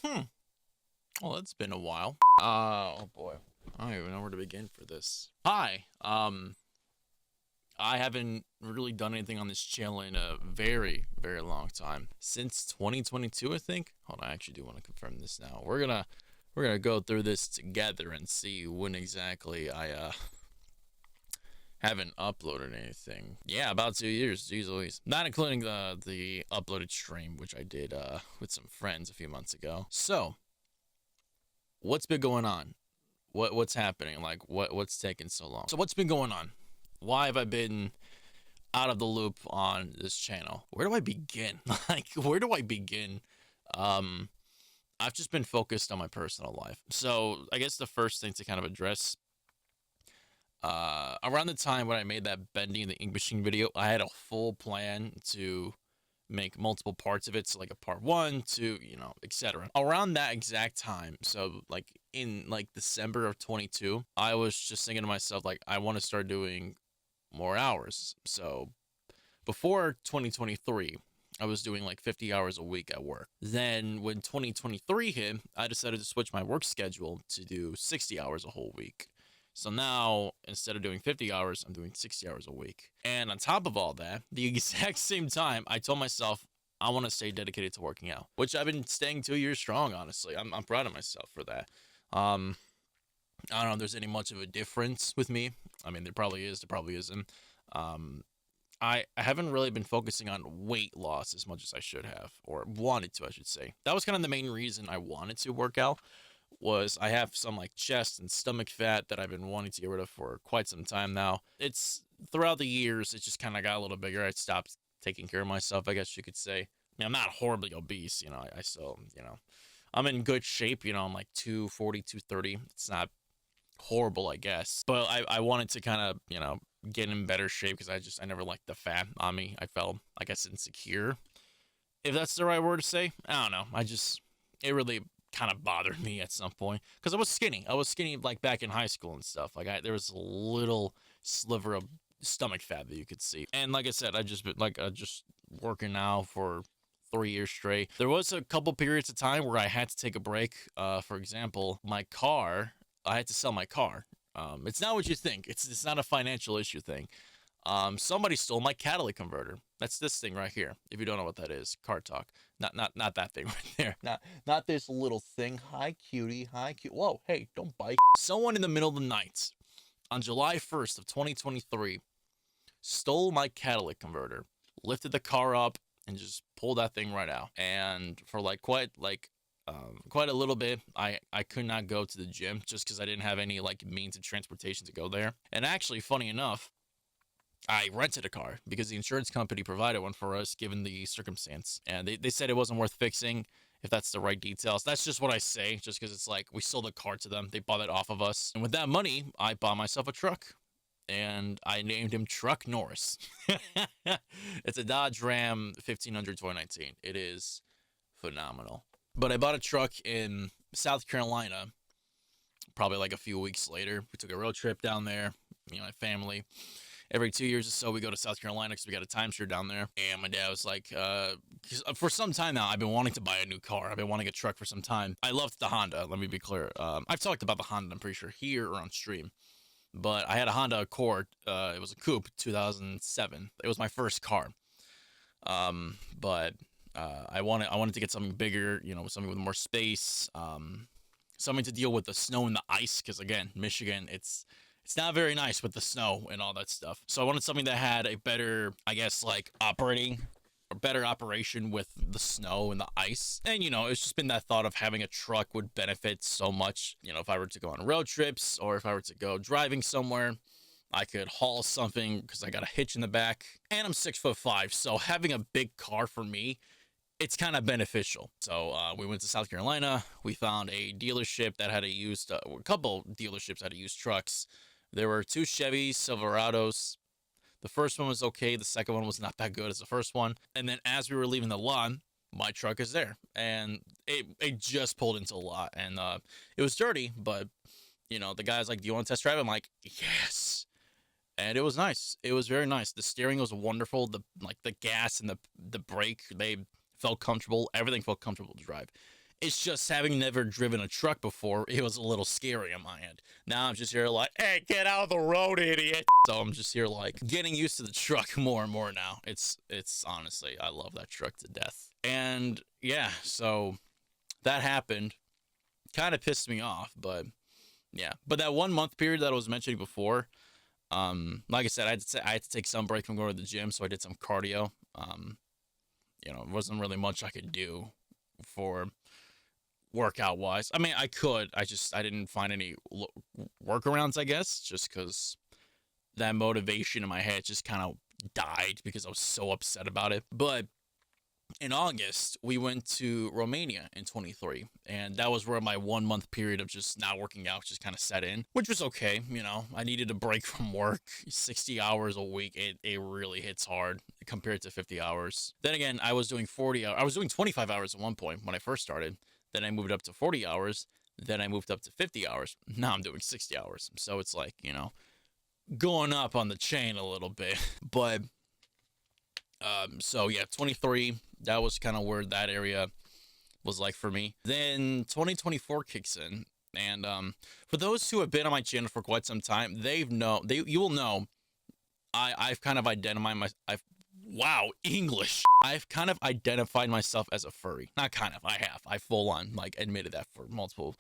Well, it's been a while. Oh boy. I don't even know where to begin for this. Hi. I haven't really done anything on this channel in a very, very long time. Since 2022, I think. Hold on, I actually do want to confirm this now. We're gonna go through this together and see when exactly I haven't uploaded anything. Yeah, about 2 years, geez Louise. Not including the uploaded stream, which I did with some friends a few months ago. So, what's been going on? What's happening? Like what's taking so long? So what's been going on? Why have I been out of the loop on this channel? Where do I begin? Like where do I begin? Um I've just been focused on my personal life. So I guess the first thing to kind of address, around the time when I made that bending the ink machine video, I had a full plan to make multiple parts of it, so like a part 1, 2, etc. Around that exact time, so like in like December of 22, I was just thinking to myself, like, I want to start doing more hours. So before 2023, I was doing like 50 hours a week at work. Then when 2023 hit, I decided to switch my work schedule to do 60 hours a whole week. So now, instead of doing 50 hours, I'm doing 60 hours a week. And on top of all that, the exact same time, I told myself I want to stay dedicated to working out, which I've been staying 2 years strong, honestly. I'm proud of myself for that. I don't know if there's any much of a difference with me. I mean, there probably is, there probably isn't. I haven't really been focusing on weight loss as much as I should have, or wanted to, I should say. That was kind of the main reason I wanted to work out. Was I have some like chest and stomach fat that I've been wanting to get rid of for quite some time now. It's throughout the years, it just kind of got a little bigger. I stopped taking care of myself, I guess you could say. I mean, I'm not horribly obese, I still, I'm in good shape, I'm like 240, 230. It's not horrible, I guess. But I wanted to kind of, get in better shape because I never liked the fat on me. I felt, I guess, insecure. If that's the right word to say, I don't know. It really kind of bothered me at some point because I was skinny. I was skinny like back in high school and stuff. Like there was a little sliver of stomach fat that you could see. And like I said, I just been like just working now for 3 years straight. There was a couple periods of time where I had to take a break. For example, my car. I had to sell my car. It's not what you think. It's not a financial issue thing. Somebody stole my catalytic converter. That's this thing right here. If you don't know what that is, car talk. Not that thing right there. Not this little thing. Hi, cutie. Hi, cute. Whoa, hey, don't bite. Someone in the middle of the night on July 1st of 2023 stole my catalytic converter, lifted the car up, and just pulled that thing right out. And for quite a little bit, I could not go to the gym just because I didn't have any like means of transportation to go there. And actually, funny enough, I rented a car because the insurance company provided one for us given the circumstance. And they said it wasn't worth fixing if that's the right details. That's just what I say, just because it's like we sold the car to them. They bought it off of us. And with that money, I bought myself a truck. And I named him Truck Norris. It's a Dodge Ram 1500 2019. It is phenomenal. But I bought a truck in South Carolina probably like a few weeks later. We took a road trip down there, my family. Every 2 years or so, we go to South Carolina because we got a timeshare down there. And my dad was like, for some time now, I've been wanting to buy a new car. I've been wanting a truck for some time. I loved the Honda. Let me be clear. I've talked about the Honda, I'm pretty sure, here or on stream. But I had a Honda Accord. It was a coupe, 2007. It was my first car. But I wanted to get something bigger, something with more space, something to deal with the snow and the ice. Because again, Michigan, it's not very nice with the snow and all that stuff. So I wanted something that had a better, I guess, like better operation with the snow and the ice. And, it's just been that thought of having a truck would benefit so much. If I were to go on road trips or if I were to go driving somewhere, I could haul something because I got a hitch in the back and I'm 6'5". So having a big car for me, it's kind of beneficial. So we went to South Carolina. We found a dealership that had a couple dealerships had used trucks. There were 2 Chevys Silverados. The first one was okay. The second one was not that good as the first one. And then as we were leaving the lot, my truck is there. And it just pulled into the lot. And it was dirty, but, the guy's like, do you want to test drive? I'm like, yes. And it was nice. It was very nice. The steering was wonderful. The gas and the brake, they felt comfortable. Everything felt comfortable to drive. It's just having never driven a truck before, it was a little scary on my end. Now I'm just here like, hey, get out of the road, idiot. So I'm just here like getting used to the truck more and more now. It's honestly, I love that truck to death. And yeah, so that happened. Kind of pissed me off, but yeah. But that 1 month period that I was mentioning before, like I said, I had to take some break from going to the gym, so I did some cardio. You know, it wasn't really much I could do for workout wise. I mean, I could. I didn't find any workarounds, I guess, just because that motivation in my head just kind of died because I was so upset about it. But in August, we went to Romania in 23, and that was where my 1 month period of just not working out just kind of set in, which was okay. You know, I needed a break from work. 60 hours a week, it really hits hard compared to 50 hours. Then again, I was doing 40 hours. I was doing 25 hours at one point when I first started. Then I moved up to 40 hours. Then I moved up to 50 hours. Now I'm doing 60 hours. So it's like, you know, going up on the chain a little bit. But so yeah, 23, that was kind of where that area was like for me. Then 2024 kicks in, and for those who have been on my channel for quite some time, you will know I've kind of identified I've kind of identified myself as a furry. Not kind of, I full on like admitted that for multiple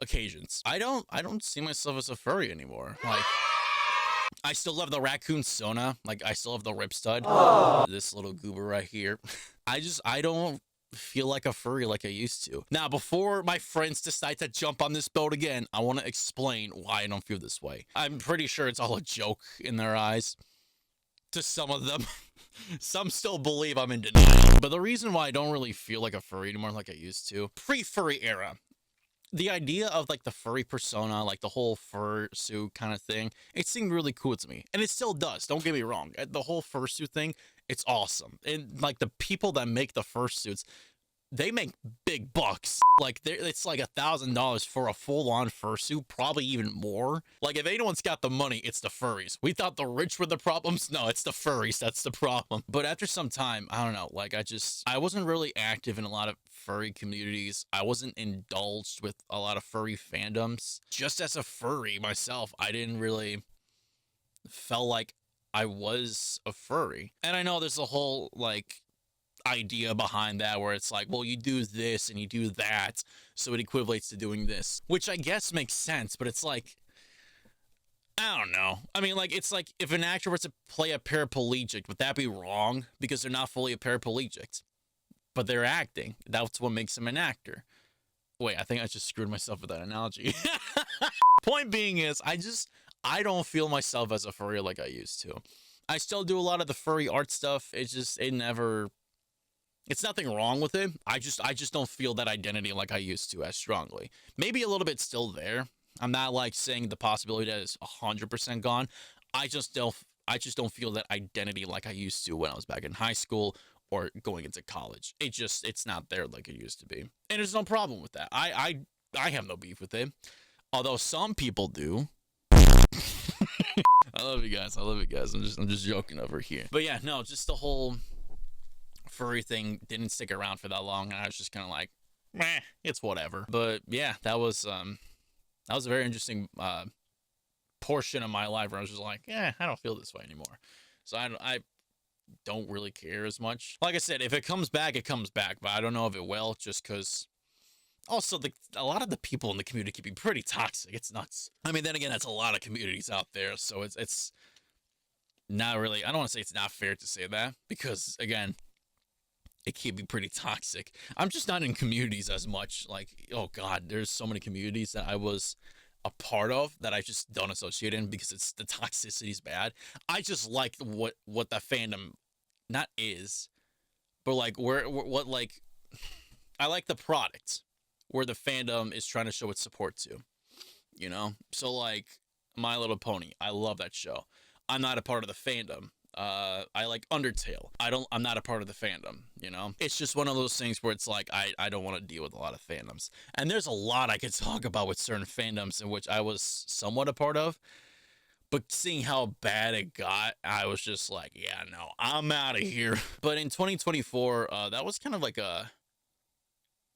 occasions. I don't see myself as a furry anymore. Like, I still love the raccoon Sona. Like, I still have the Ripstud. Aww. This little goober right here. I don't feel like a furry like I used to. Now, before my friends decide to jump on this boat again, I want to explain why I don't feel this way. I'm pretty sure it's all a joke in their eyes. To some of them. Some still believe I'm in denial. But the reason why I don't really feel like a furry anymore like I used to, pre-furry era, the idea of like the furry persona, like the whole fursuit kind of thing, it seemed really cool to me. And it still does, don't get me wrong. The whole fursuit thing, it's awesome. And like the people that make the fursuits, they make big bucks. Like, it's like $1,000 for a full-on fursuit, probably even more. Like, if anyone's got the money, it's the furries. We thought the rich were the problems. No, it's the furries that's the problem. But after some time, I don't know, like, I wasn't really active in a lot of furry communities. I wasn't indulged with a lot of furry fandoms. Just as a furry myself, I didn't really feel like I was a furry. And I know there's a whole, like, idea behind that where it's like, well, you do this and you do that, so it equivalates to doing this, which I guess makes sense, but it's like, I don't know. I mean, like, it's like if an actor were to play a paraplegic, would that be wrong? Because they're not fully a paraplegic, but they're acting. That's what makes them an actor. Wait, I think I just screwed myself with that analogy. Point being is, I don't feel myself as a furry like I used to. I still do a lot of the furry art stuff. It's nothing wrong with it. I just don't feel that identity like I used to as strongly. Maybe a little bit still there. I'm not like saying the possibility that it's 100% gone. I just don't feel that identity like I used to when I was back in high school or going into college. It's not there like it used to be. And there's no problem with that. I have no beef with it. Although some people do. I love you guys. I'm just joking over here. But yeah, no, just the whole furry thing didn't stick around for that long, and I was just kind of like, meh, it's whatever. But yeah, that was a very interesting portion of my life where I was just like, yeah, I don't feel this way anymore. So I don't really care as much. Like I said, if it comes back, it comes back, but I don't know if it will, just because also a lot of the people in the community can be pretty toxic. It's nuts. I mean, then again, that's a lot of communities out there, so it's not really, I don't want to say it's not fair to say that, because again, it can be pretty toxic. I'm just not in communities as much. Like, oh God, there's so many communities that I was a part of that I just don't associate in because the toxicity is bad. I just like what the fandom not is, but like what like, I like the product where the fandom is trying to show its support to, you know? So like My Little Pony, I love that show. I'm not a part of the fandom. I like Undertale. I'm not a part of the fandom, you know? It's just one of those things where it's like, I don't want to deal with a lot of fandoms. And there's a lot I could talk about with certain fandoms in which I was somewhat a part of. But seeing how bad it got, I was just like, yeah, no, I'm out of here. But in 2024, that was kind of like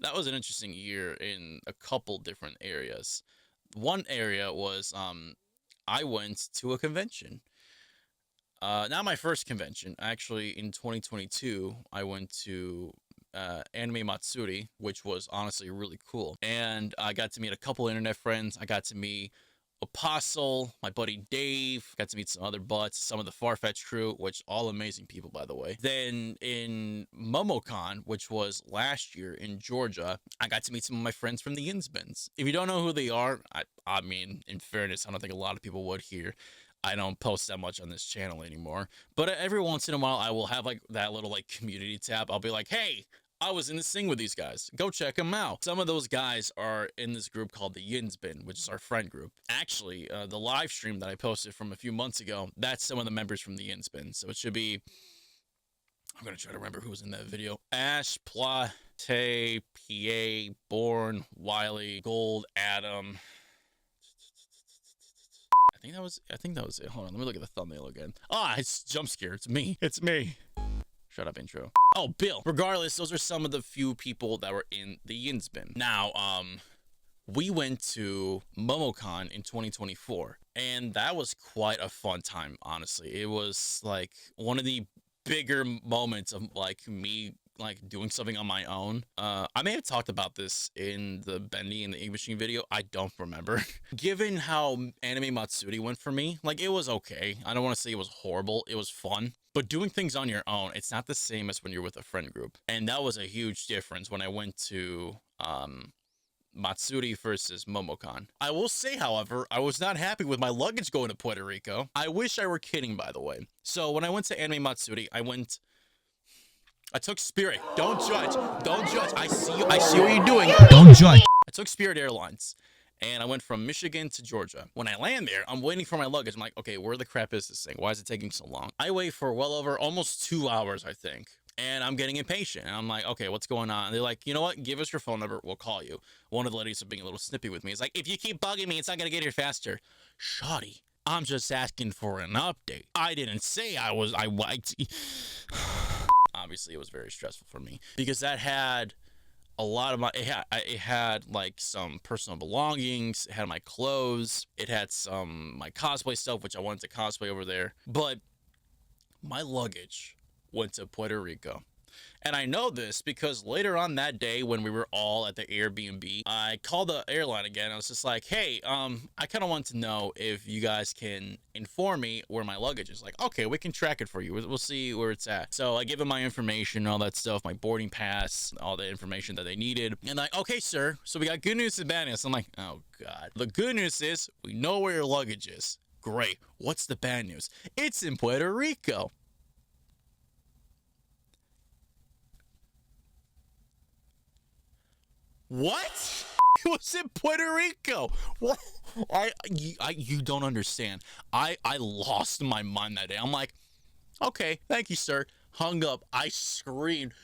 That was an interesting year in a couple different areas. One area was I went to a convention. Not my first convention. Actually, in 2022, I went to Anime Matsuri, which was honestly really cool. And I got to meet a couple internet friends. I got to meet Apostle, my buddy Dave, got to meet some other butts, some of the Farfetch crew, which all amazing people, by the way. Then in Momocon, which was last year in Georgia, I got to meet some of my friends from the Innsbins. If you don't know who they are, I mean, in fairness, I don't think a lot of people would here. I don't post that much on this channel anymore. But every once in a while, I will have like that little like community tab. I'll be like, hey, I was in this thing with these guys. Go check them out. Some of those guys are in this group called the Yinsbin, which is our friend group. Actually, the live stream that I posted from a few months ago, that's some of the members from the Yinsbin. So it should be, I'm going to try to remember who was in that video. Ash, Plate, PA, Born, Wiley, Gold, Adam. I think that was it. Hold on, let me look at the thumbnail again. Ah, it's jump scare. It's me. It's me. Shut up, intro. Oh, Bill. Regardless, those are some of the few people that were in the Yinsbin. Now, we went to Momocon in 2024, and that was quite a fun time, honestly. It was like one of the bigger moments of like me like doing something on my own. I may have talked about this in the Bendy and the Ink Machine video. I don't remember. Given how Anime Matsuri went for me, like it was okay. I don't want to say it was horrible. It was fun. But doing things on your own, it's not the same as when you're with a friend group. And that was a huge difference when I went to Matsuri versus Momocon. I will say, however, I was not happy with my luggage going to Puerto Rico. I wish I were kidding, by the way. So when I went to Anime Matsuri, I took Spirit. Don't judge. Don't judge. I see you. I see what you're doing. Don't judge. I took Spirit Airlines. And I went from Michigan to Georgia. When I land there, I'm waiting for my luggage. I'm like, okay, where the crap is this thing? Why is it taking so long? I wait for well over almost 2 hours, I think. And I'm getting impatient. And I'm like, okay, what's going on? And they're like, you know what? Give us your phone number. We'll call you. One of the ladies was being a little snippy with me. It's like, if you keep bugging me, it's not going to get here faster. Shoddy. I'm just asking for an update. I didn't say I Obviously, it was very stressful for me because that had a lot of it had like some personal belongings, it had my clothes, it had my cosplay stuff, which I wanted to cosplay over there, but my luggage went to Puerto Rico. And I know this because later on that day when we were all at the Airbnb, I called the airline again. I was just like, hey, I kind of want to know if you guys can inform me where my luggage is. Like, okay, we can track it for you. We'll see where it's at. So I give them my information, all that stuff, my boarding pass, all the information that they needed. And like, okay, sir, so we got good news and bad news. I'm like, oh, God. The good news is we know where your luggage is. Great. What's the bad news? It's in Puerto Rico. What? It was in Puerto Rico. What? You don't understand. I lost my mind that day. I'm like, okay, thank you, sir. Hung up. I screamed,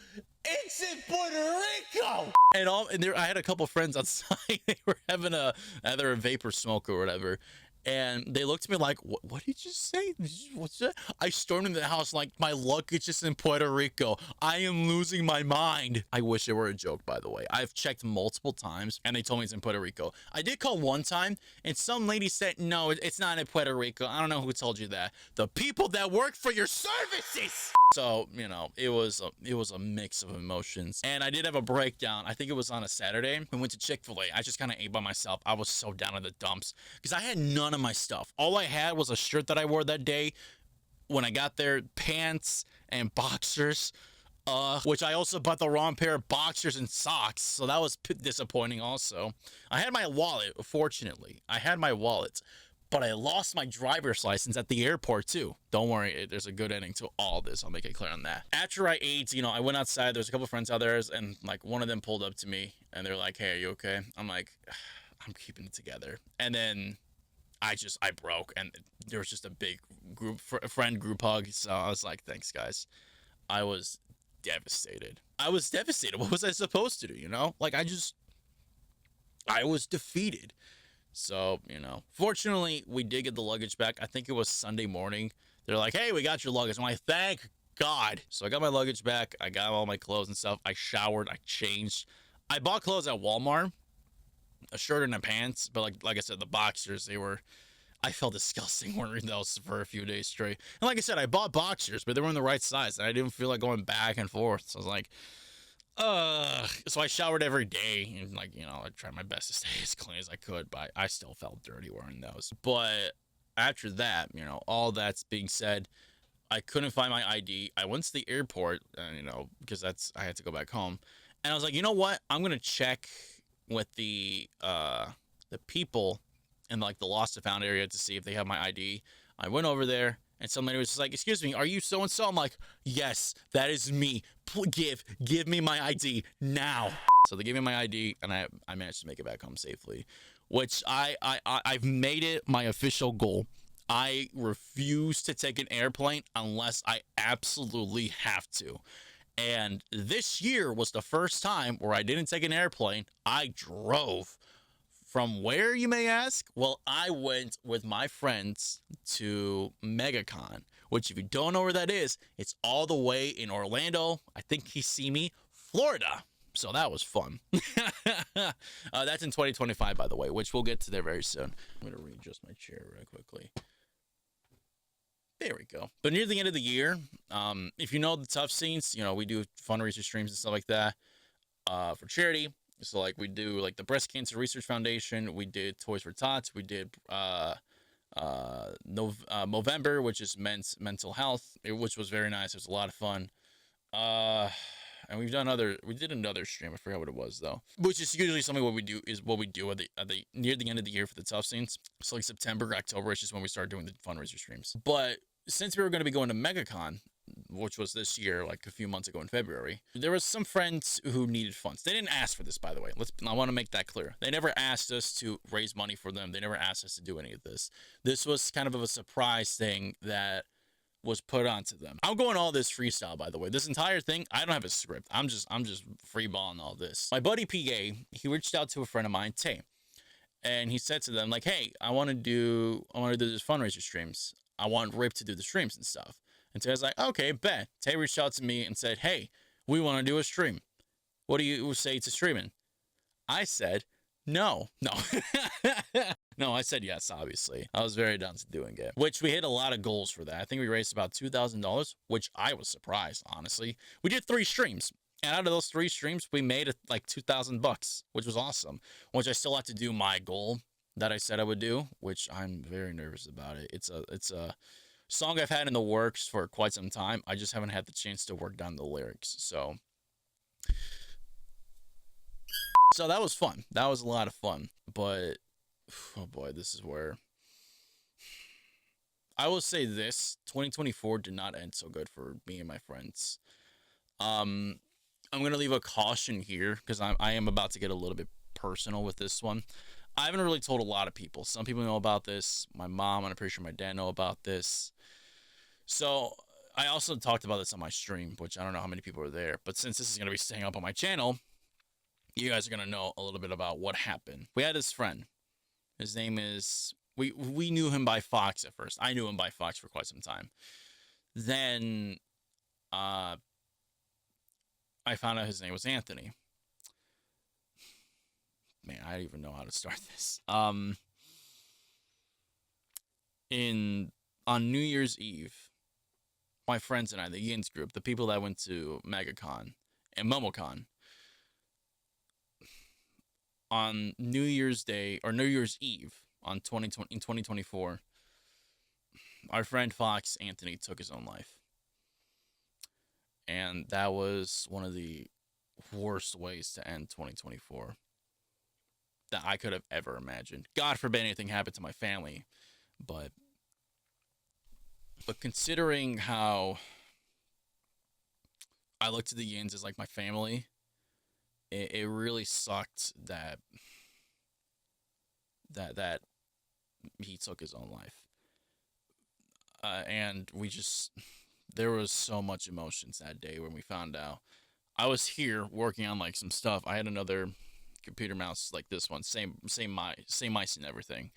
it's in Puerto Rico. And there, I had a couple friends outside. They were having either a vapor smoke or whatever. And they looked at me like, what did you say? What's that? I stormed into the house like, my luggage is in Puerto Rico. I am losing my mind. I wish it were a joke, by the way. I've checked multiple times, and they told me it's in Puerto Rico. I did call one time, and some lady said, no, it's not in Puerto Rico. I don't know who told you that. The people that work for your services. So, you know, it was a mix of emotions. And I did have a breakdown. I think it was on a Saturday. We went to Chick-fil-A. I just kind of ate by myself. I was so down in the dumps because I had none of my stuff. All I had was a shirt that I wore that day. When I got there, pants and boxers, which I also bought the wrong pair of boxers and socks. So that was disappointing also. I had my wallet, fortunately. I had my wallet. But I lost my driver's license at the airport too. Don't worry, there's a good ending to all this. I'll make it clear on that. After I ate, you know, I went outside. There's a couple friends out there, and like one of them pulled up to me, and they're like, "Hey, are you okay?" I'm like, "I'm keeping it together." And then I broke, and there was just a big friend group hug. So I was like, "Thanks, guys." I was devastated. What was I supposed to do? You know, like I was defeated. So, you know, fortunately, we did get the luggage back. I think it was Sunday morning. They're like, hey, we got your luggage. I'm like, thank God. So I got my luggage back. I got all my clothes and stuff. I showered. I changed. I bought clothes at Walmart, a shirt and a pants, but like I said, the boxers, I felt disgusting wearing those for a few days straight. And like I said, I bought boxers, but they weren't the right size, and I didn't feel like going back and forth. So I was like, ugh. So I showered every day, and like, I tried my best to stay as clean as I could, but I still felt dirty wearing those. But after that, all that's being said, I couldn't find my ID. I went to the airport, because I had to go back home, and I was like, you know what? I'm gonna check with the people in like the lost and found area to see if they have my ID. I went over there, and somebody was just like, "Excuse me, are you so and so?" I'm like, "Yes, that is me. Give me my ID now." So they gave me my ID, and I managed to make it back home safely, which I've made it my official goal. I refuse to take an airplane unless I absolutely have to. And this year was the first time where I didn't take an airplane. I drove. From where, you may ask? Well, I went with my friends to Megacon, which, if you don't know where that is, it's all the way in Orlando. I think Kissimmee, Florida. So that was fun. That's in 2025, by the way, which we'll get to there very soon. I'm going to readjust my chair real quickly. There we go. But near the end of the year, if you know the Tuffscenes, we do fundraiser streams and stuff like that for charity. So like we do like the Breast Cancer Research Foundation, we did Toys for Tots, we did Movember, which is men's mental health, which was very nice. It was a lot of fun. And we did another stream. I forgot what it was though. Which is usually something what we do at the near the end of the year for the Tuffscenes. So like September, October is just when we start doing the fundraiser streams. But since we were going to be going to Megacon, which was this year, like a few months ago in February, there was some friends who needed funds. They didn't ask for this, by the way. I want to make that clear. They never asked us to raise money for them. They never asked us to do any of this. This was kind of a surprise thing that was put onto them. I'm going all this freestyle, by the way. This entire thing, I don't have a script. I'm just freeballing all this. My buddy PA, he reached out to a friend of mine, Tay, and he said to them like, "Hey, I want to do this fundraiser streams. I want Rip to do the streams and stuff." And Tay was like, "Okay, bet." Tay reached out to me and said, "Hey, we want to do a stream. What do you say to streaming?" I said, no. No, I said yes, obviously. I was very down to doing it, which we hit a lot of goals for that. I think we raised about $2,000, which I was surprised, honestly. We did 3 streams. And out of those 3 streams, we made it like $2,000, which was awesome. Which I still have to do my goal that I said I would do, which I'm very nervous about it. It's a song I've had in the works for quite some time. I just haven't had the chance to work down the lyrics. So that was fun. That was a lot of fun. But oh boy, this is where I will say this: 2024 did not end so good for me and my friends. I'm gonna leave a caution here because I am about to get a little bit personal with this one. I haven't really told a lot of people. Some people know about this. My mom, and I'm pretty sure my dad know about this. So I also talked about this on my stream, which I don't know how many people are there. But since this is going to be staying up on my channel, you guys are going to know a little bit about what happened. We had this friend. His name is... We knew him by Fox at first. I knew him by Fox for quite some time. Then I found out his name was Anthony. Man, I don't even know how to start this. On New Year's Eve, my friends and I, the Yins group, the people that went to Megacon and MomoCon, on New Year's Day or New Year's Eve in 2024, our friend Fox Anthony took his own life. And that was one of the worst ways to end 2024 that I could have ever imagined. God forbid anything happened to my family, but considering how I look to the Yins as like my family, it really sucked that he took his own life. And there was so much emotions that day when we found out. I was here working on like some stuff. I had another computer mouse like this one, same mice and everything.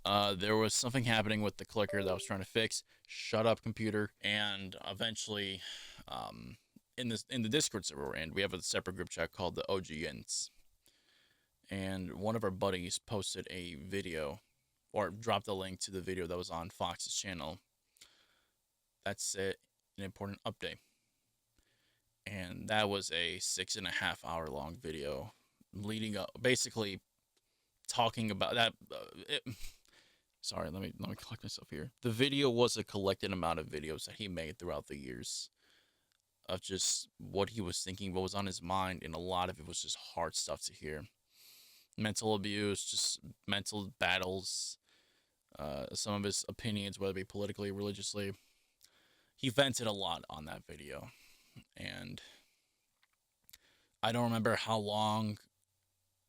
There was something happening with the clicker that I was trying to fix. Shut up, computer. And eventually, in the Discord server we're in, we have a separate group chat called the OG Yins. and one of our buddies posted a video or dropped a link to the video that was on Fox's channel. That's it, an important update. And that was a 6.5 hour long video leading up, basically talking about that. Sorry, let me collect myself here. The video was a collected amount of videos that he made throughout the years of just what he was thinking, what was on his mind, and a lot of it was just hard stuff to hear. Mental abuse, just mental battles, some of his opinions, whether it be politically, religiously. He vented a lot on that video, and I don't remember how long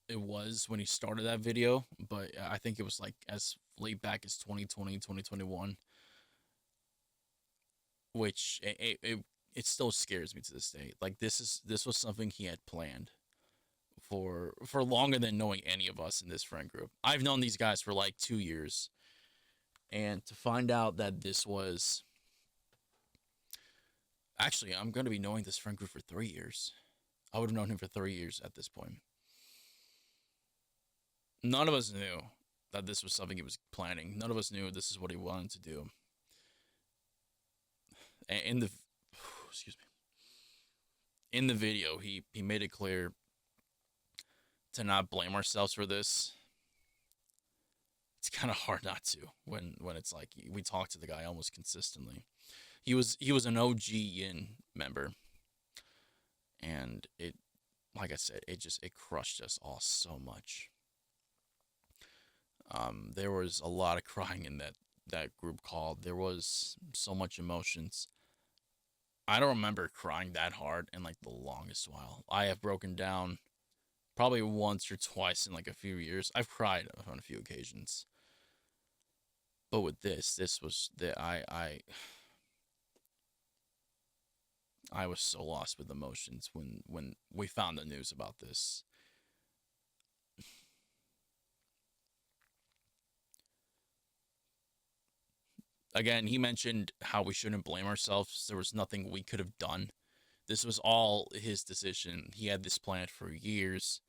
it was when he started that video, but I think it was like as late back as 2020, 2021, which it still scares me to this day. Like this was something he had planned for longer than knowing any of us in this friend group. I've known these guys for like 2 years, and to find out that this was actually, I'm going to be knowing this friend group for 3 years. I would have known him for 3 years at this point. None of us knew that this was something he was planning. None of us knew this is what he wanted to do. In the excuse me. In the video, he made it clear to not blame ourselves for this. It's kind of hard not to when it's like we talk to the guy almost consistently. He was an OG Yin member, and it, like I said, it crushed us all so much. There was a lot of crying in that group call. There was so much emotions. I don't remember crying that hard in like the longest while. I have broken down probably once or twice in like a few years. I've cried on a few occasions. But with this was the I was so lost with emotions when we found the news about this. Again, he mentioned how we shouldn't blame ourselves. There was nothing we could have done. This was all his decision. He had this planned for years,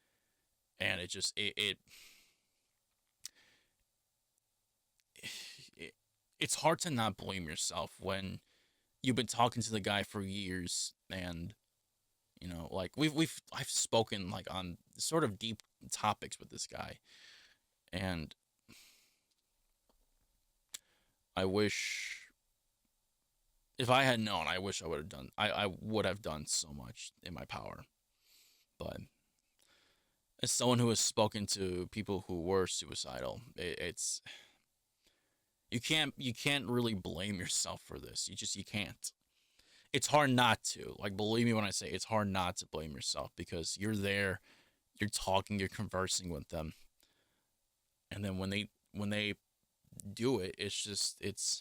and it's hard to not blame yourself when you've been talking to the guy for years, and you know, like I've spoken like on sort of deep topics with this guy, and I wish, if I had known, I wish I would have done. I would have done so much in my power, but as someone who has spoken to people who were suicidal, it's you can't really blame yourself for this. You can't. It's hard not to. Like, believe me when I say it's hard not to blame yourself, because you're there, you're talking, you're conversing with them, and then when they do it, it's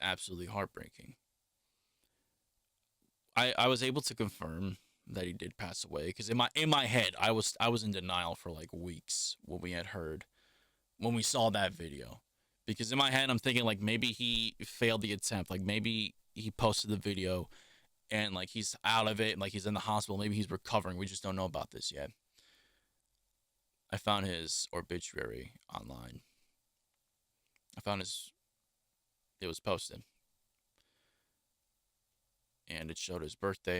absolutely heartbreaking. I was able to confirm that he did pass away, because in my head I was in denial for like weeks when we saw that video, because in my head I'm thinking like maybe he failed the attempt, like maybe he posted the video and like he's out of it, like he's in the hospital, maybe he's recovering, we just don't know about this yet. I found his obituary online. It was posted, and it showed his birthday,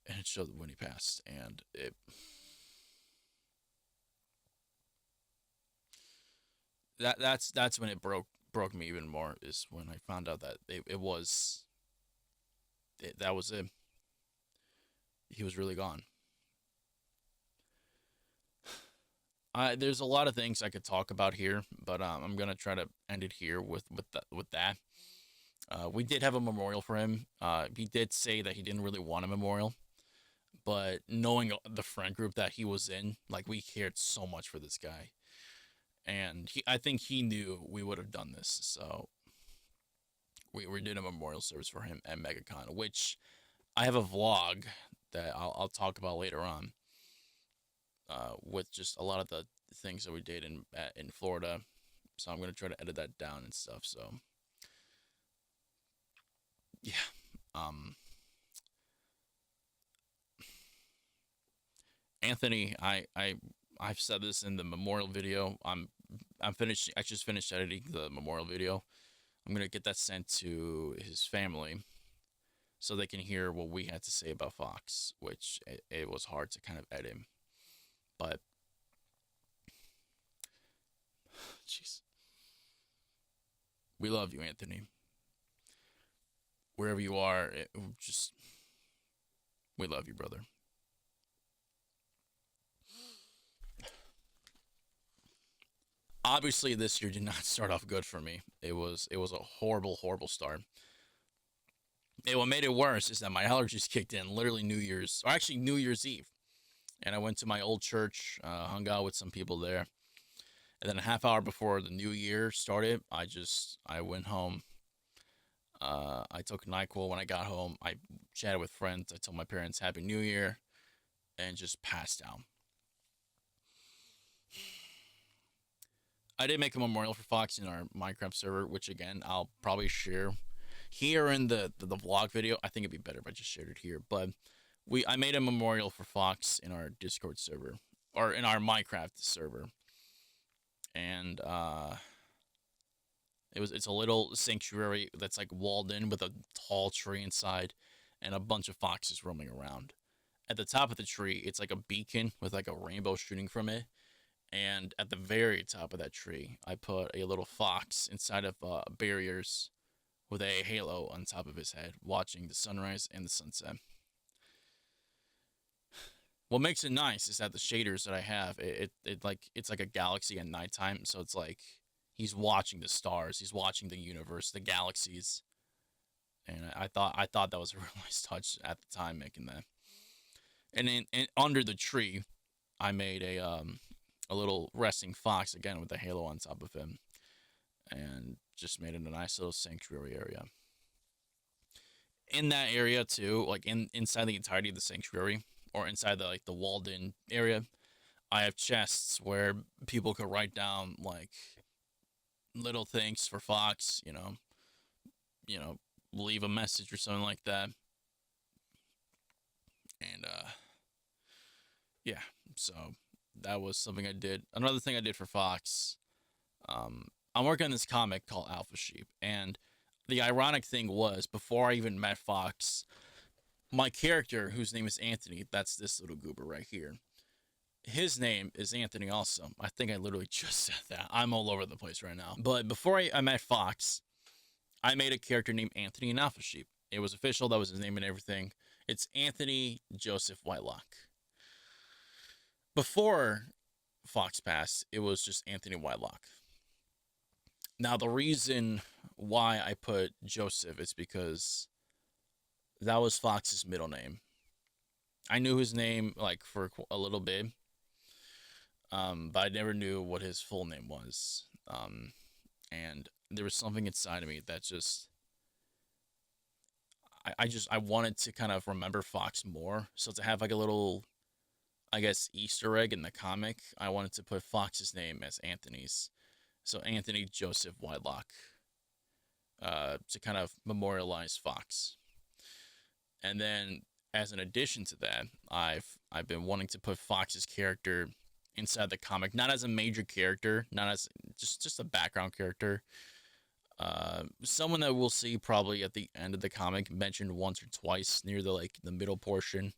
and it showed when he passed, and that's when it broke me even more, is when I found out that that was it. He was really gone. There's a lot of things I could talk about here, but I'm gonna try to end it here with that. We did have a memorial for him. He did say that he didn't really want a memorial, but knowing the friend group that he was in, like, we cared so much for this guy, and I think he knew we would have done this, so we did a memorial service for him at Megacon, which I have a vlog that I'll talk about later on. With just a lot of the things that we did in Florida, so I'm gonna try to edit that down and stuff. So yeah, Anthony, I've said this in the memorial video. I'm finished. I just finished editing the memorial video. I'm gonna get that sent to his family so they can hear what we had to say about Fox, which it was hard to kind of edit. But jeez, we love you, Anthony. Wherever you are, just we love you, brother. Obviously, this year did not start off good for me. It was a horrible start. And what made it worse is that my allergies kicked in literally New Year's, or actually New Year's Eve. And I went to my old church, hung out with some people there. And then a half hour before the new year started, I went home. I took NyQuil when I got home. I chatted with friends. I told my parents Happy New Year and just passed out. I did make a memorial for Fox in our Minecraft server, which again, I'll probably share here in the vlog video. I think it'd be better if I just shared it here. But I made a memorial for Fox in our Discord server, or in our Minecraft server. And it's a little sanctuary that's like walled in with a tall tree inside and a bunch of foxes roaming around. At the top of the tree, it's like a beacon with like a rainbow shooting from it. And at the very top of that tree, I put a little fox inside of barriers with a halo on top of his head, watching the sunrise and the sunset. What makes it nice is that the shaders that I have, it's like a galaxy at nighttime. So it's like he's watching the stars, he's watching the universe, the galaxies, and I thought that was a real nice touch at the time making that. And under the tree, I made a little resting fox again with a halo on top of him, and just made it a nice little sanctuary area. In that area too, like inside the entirety of the sanctuary, or inside the walled in area, I have chests where people could write down like little things for Fox, leave a message or something like that. And yeah, so that was something I did. Another thing I did for Fox, I'm working on this comic called Alpha Sheep, and the ironic thing was, before I even met Fox, my character, whose name is Anthony, that's this little goober right here, his name is Anthony also. I think I literally just said that. I'm all over the place right now. But before I met Fox, I made a character named Anthony in Alpha Sheep. It was official. That was his name and everything. It's Anthony Joseph Whitelock. Before Fox passed, it was just Anthony Whitelock. Now, the reason why I put Joseph is because that was Fox's middle name. I knew his name like for a little bit, but I never knew what his full name was. And there was something inside of me that just, I wanted to kind of remember Fox more. So to have like a little, I guess, Easter egg in the comic, I wanted to put Fox's name as Anthony's. So Anthony Joseph Whitelock, to kind of memorialize Fox. And then, as an addition to that, I've been wanting to put Fox's character inside the comic, not as a major character, not as just a background character. Someone that we'll see probably at the end of the comic, mentioned once or twice near the middle portion,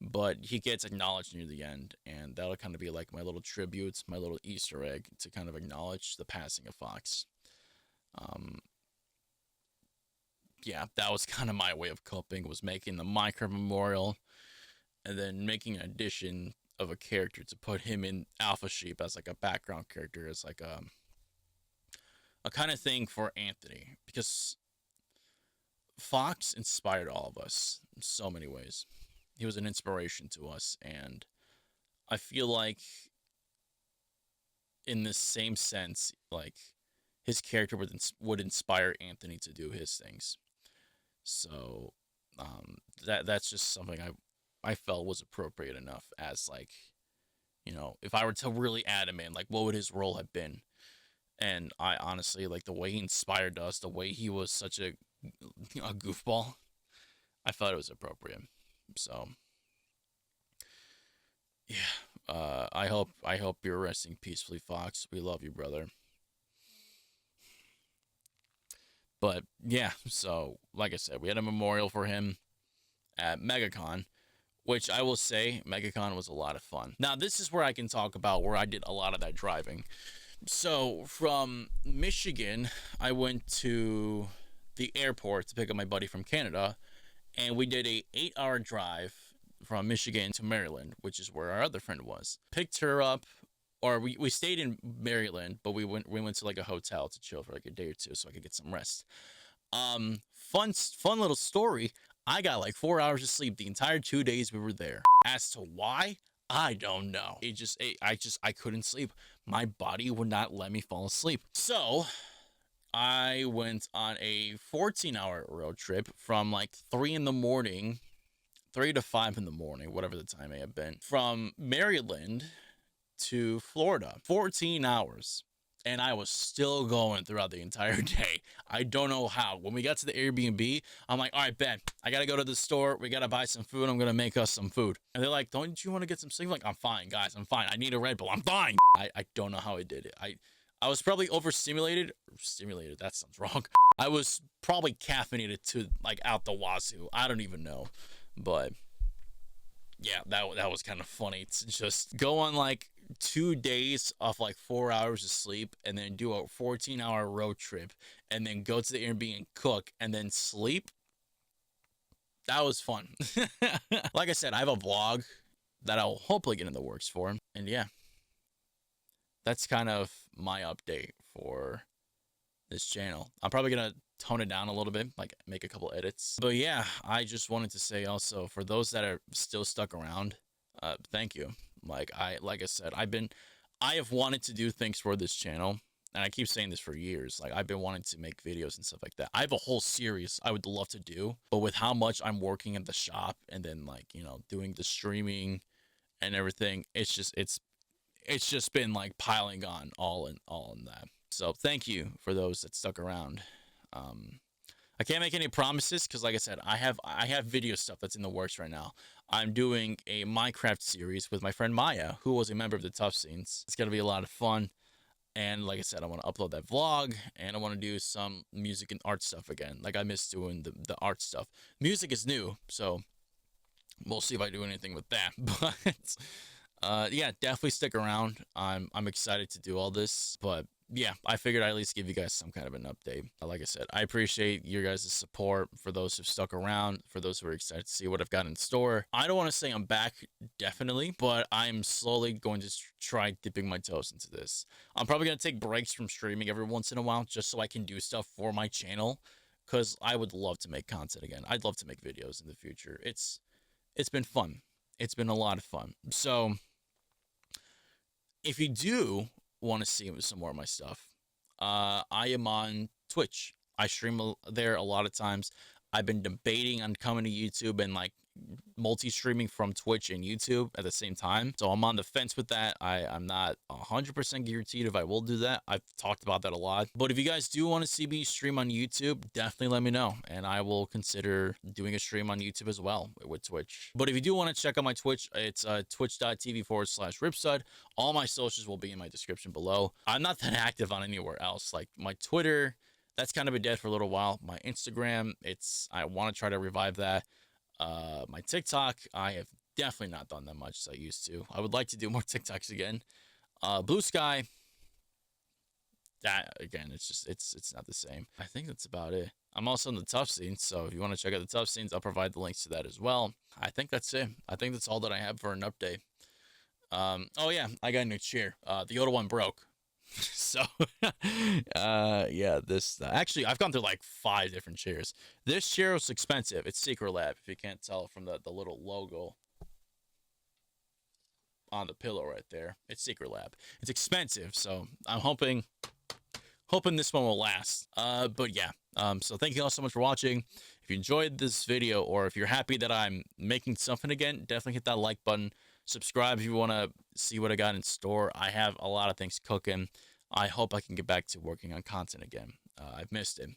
but he gets acknowledged near the end, and that'll kind of be like my little tribute, my little Easter egg to kind of acknowledge the passing of Fox. Yeah, that was kind of my way of coping, was making the Minecraft memorial, and then making an addition of a character to put him in Alpha Sheep as like a background character, as like a kind of thing for Anthony, because Fox inspired all of us in so many ways. He was an inspiration to us, and I feel like in the same sense, like his character would inspire Anthony to do his things. So that's just something I felt was appropriate enough, as like, if I were to really add him in, like what would his role have been? And I honestly, like, the way he inspired us, the way he was such a goofball, I thought it was appropriate. So Yeah. I hope you're resting peacefully, Fox. We love you, brother. But yeah, so like I said, we had a memorial for him at Megacon, which I will say, Megacon was a lot of fun. Now, this is where I can talk about where I did a lot of that driving. So from Michigan, I went to the airport to pick up my buddy from Canada, and we did a 8-hour drive from Michigan to Maryland, which is where our other friend was. Picked her up, or we stayed in Maryland, but we went to like a hotel to chill for like a day or two so I could get some rest. Fun little story. I got like 4 hours of sleep the entire 2 days we were there. As to why, I don't know. I couldn't sleep. My body would not let me fall asleep. So I went on a 14-hour road trip from like 3 in the morning, 3 to 5 in the morning, whatever the time may have been, from Maryland to Florida. 14 hours. And I was still going throughout the entire day. I don't know how. When we got to the Airbnb, I'm like, all right, Ben, I got to go to the store. We got to buy some food. I'm going to make us some food. And they're like, don't you want to get some sleep? I'm like, I'm fine, guys. I'm fine. I need a Red Bull. I'm fine. I don't know how I did it. I was probably overstimulated. Stimulated, that sounds wrong. I was probably caffeinated to like out the wazoo. I don't even know. But yeah, that was kind of funny to just go on like 2 days of like 4 hours of sleep and then do a 14-hour road trip and then go to the Airbnb and cook and then sleep. That was fun. Like I said, I have a vlog that I'll hopefully get in the works for. And yeah, that's kind of my update for this channel. I'm probably going to tone it down a little bit, like make a couple edits. But yeah, I just wanted to say also for those that are still stuck around, thank you. Like I said, I have wanted to do things for this channel, and I keep saying this for years. Like I've been wanting to make videos and stuff like that. I have a whole series I would love to do, but with how much I'm working at the shop and then like, doing the streaming and everything, it's just been like piling on all in that. So thank you for those that stuck around. I can't make any promises because, like I said, I have video stuff that's in the works right now. I'm doing a Minecraft series with my friend Maya, who was a member of the Tuffscenes. It's gonna be a lot of fun, and like I said, I want to upload that vlog, and I want to do some music and art stuff again. Like I miss doing the art stuff. Music is new, so we'll see if I do anything with that. But yeah, definitely stick around. I'm excited to do all this, but yeah, I figured I'd at least give you guys some kind of an update. Like I said, I appreciate your guys' support for those who've stuck around, for those who are excited to see what I've got in store. I don't want to say I'm back, definitely, but I'm slowly going to try dipping my toes into this. I'm probably going to take breaks from streaming every once in a while just so I can do stuff for my channel, because I would love to make content again. I'd love to make videos in the future. It's been fun. It's been a lot of fun. So if you do want to see some more of my stuff, I am on Twitch. I stream there a lot of times. I've been debating on coming to YouTube and like multi-streaming from Twitch and YouTube at the same time. So I'm on the fence with that. I'm not 100% guaranteed if I will do that. I've talked about that a lot. But if you guys do want to see me stream on YouTube, definitely let me know. And I will consider doing a stream on YouTube as well with Twitch. But if you do want to check out my Twitch, it's twitch.tv/Ripstud. All my socials will be in my description below. I'm not that active on anywhere else. Like my Twitter, that's kind of been dead for a little while. My Instagram, I want to try to revive that. My TikTok, I have definitely not done that much as I used to. I would like to do more TikToks again. Blue Sky, that again, it's not the same. I think that's about it. I'm also in the Tuffscenes, so if you want to check out the Tuffscenes, I'll provide the links to that as well. I think that's it. I think that's all that I have for an update. Oh yeah, I got a new chair. The old one broke. So yeah, this actually I've gone through like 5 different chairs. This chair was expensive. It's Secret Lab, if you can't tell from the little logo on the pillow right there. It's Secret Lab. It's expensive, so I'm hoping this one will last. But yeah, so thank you all so much for watching. If you enjoyed this video, or if you're happy that I'm making something again, definitely hit that like button. Subscribe if you want to see what I got in store. I have a lot of things cooking. I hope I can get back to working on content again. I've missed it.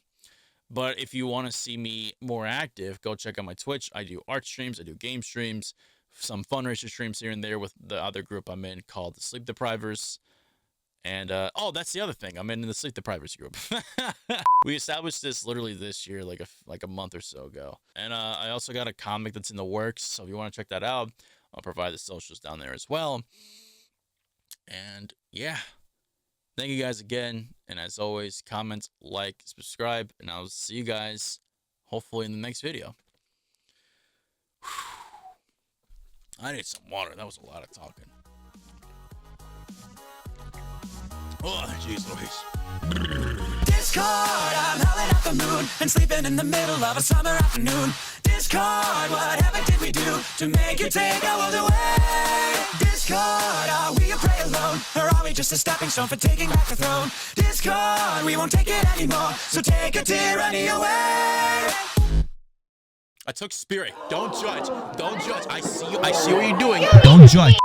But if you want to see me more active, go check out my Twitch. I do art streams. I do game streams. some fundraiser streams here and there with the other group I'm in called the Sleep Deprivers. And oh, that's the other thing. I'm in the Sleep Deprivers group. We established this literally this year, like a month or so ago. And I also got a comic that's in the works. So if you want to check that out, I'll provide the socials down there as well. And yeah, thank you guys again. And as always, comment, like, subscribe, and I'll see you guys hopefully in the next video. I need some water. That was a lot of talking. Oh, jeez Louise. Discord, I'm howling at the moon and sleeping in the middle of a summer afternoon. Discord, whatever did we do to make you take our world away? Discord, are we a prey alone, or are we just a stepping stone for taking back the throne? Discord, we won't take it anymore, so take a tyranny away. I took spirit. Don't judge. Don't judge. I see you. I see what you're doing. Don't judge.